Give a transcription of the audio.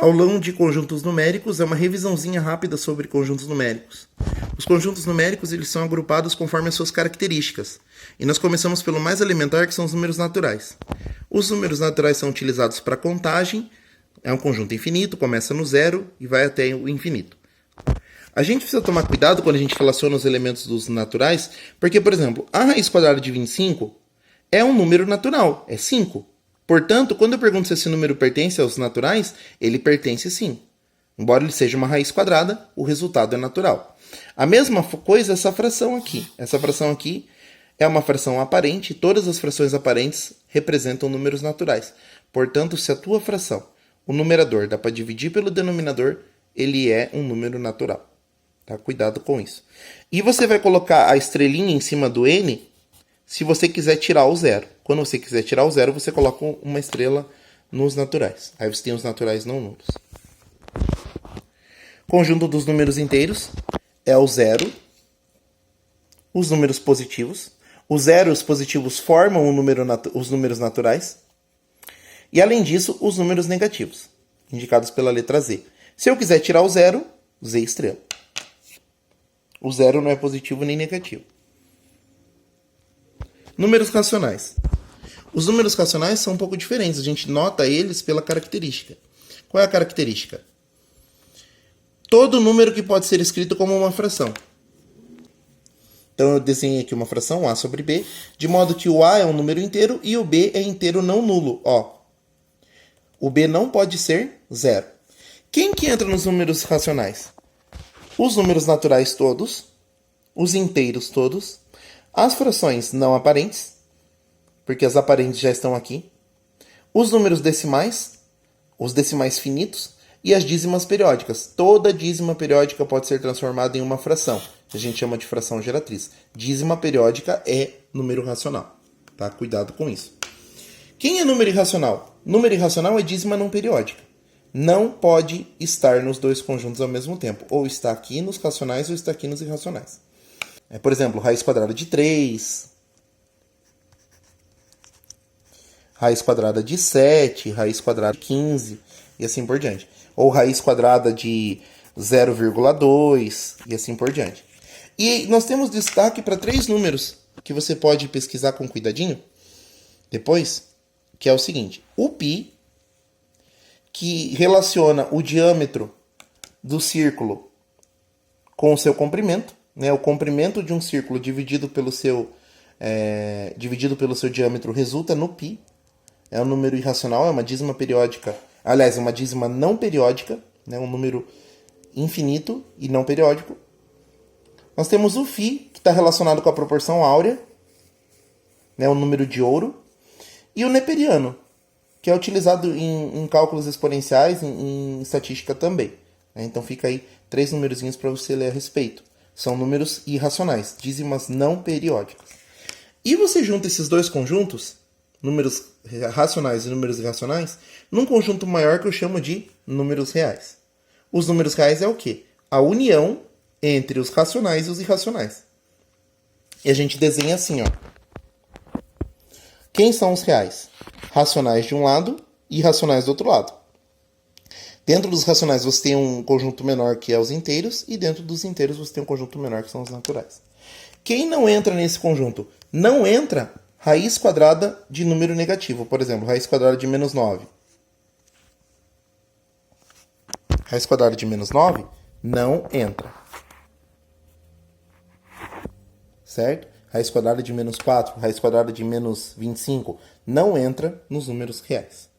Aulão de conjuntos numéricos é uma revisãozinha rápida sobre conjuntos numéricos. Os conjuntos numéricos eles são agrupados conforme as suas características. E nós começamos pelo mais elementar, que são os números naturais. Os números naturais são utilizados para contagem. É um conjunto infinito, começa no zero e vai até o infinito. A gente precisa tomar cuidado quando a gente relaciona os elementos dos naturais, porque, por exemplo, a raiz quadrada de 25 é um número natural, é 5. Portanto, quando eu pergunto se esse número pertence aos naturais, ele pertence sim. Embora ele seja uma raiz quadrada, o resultado é natural. A mesma coisa essa fração aqui. Essa fração aqui é uma fração aparente, e todas as frações aparentes representam números naturais. Portanto, se a tua fração, o numerador, dá para dividir pelo denominador, ele é um número natural. Tá? Cuidado com isso. E você vai colocar a estrelinha em cima do n se você quiser tirar o zero. Quando você quiser tirar o zero, você coloca uma estrela nos naturais. Aí você tem os naturais não nulos. Conjunto dos números inteiros é o zero, os números positivos. O zero e os positivos formam os números naturais. E, além disso, os números negativos, indicados pela letra Z. Se eu quiser tirar o zero, Z estrela. O zero não é positivo nem negativo. Números racionais. Os números racionais são um pouco diferentes. A gente nota eles pela característica. Qual é a característica? Todo número que pode ser escrito como uma fração. Então eu desenhei aqui uma fração, A sobre B, de modo que o A é um número inteiro e o B é inteiro não nulo. Ó, o B não pode ser zero. Quem que entra nos números racionais? Os números naturais todos, os inteiros todos, as frações não aparentes, porque as aparentes já estão aqui, os números decimais, os decimais finitos e as dízimas periódicas. Toda dízima periódica pode ser transformada em uma fração, que a gente chama de fração geratriz. Dízima periódica é número racional. Tá? Cuidado com isso. Quem é número irracional? Número irracional é dízima não periódica. Não pode estar nos dois conjuntos ao mesmo tempo. Ou está aqui nos racionais ou está aqui nos irracionais. Por exemplo, raiz quadrada de 3, raiz quadrada de 7, raiz quadrada de 15 e assim por diante. Ou raiz quadrada de 0,2 e assim por diante. E nós temos destaque para 3 números que você pode pesquisar com cuidadinho depois, que é o seguinte. O π, que relaciona o diâmetro do círculo com o seu comprimento, né? O comprimento de um círculo dividido pelo seu diâmetro resulta no π. É um número irracional, é uma dízima periódica. Aliás, é uma dízima não periódica, né? Um número infinito e não periódico. Nós temos o φ, que está relacionado com a proporção áurea, né? Um número de ouro. E o neperiano, que é utilizado em cálculos exponenciais, em estatística também. Né? Então fica aí 3 numerozinhos para você ler a respeito. São números irracionais, dízimas não periódicas. E você junta esses dois conjuntos, números racionais e números irracionais, num conjunto maior que eu chamo de números reais. Os números reais é o quê? A união entre os racionais e os irracionais. E a gente desenha assim, ó. Quem são os reais? Racionais de um lado e irracionais do outro lado. Dentro dos racionais você tem um conjunto menor que é os inteiros, e dentro dos inteiros você tem um conjunto menor que são os naturais. Quem não entra nesse conjunto? Não entra raiz quadrada de número negativo. Por exemplo, raiz quadrada de menos 9. Raiz quadrada de menos 9 não entra. Certo? Raiz quadrada de menos 4, raiz quadrada de menos 25 não entra nos números reais.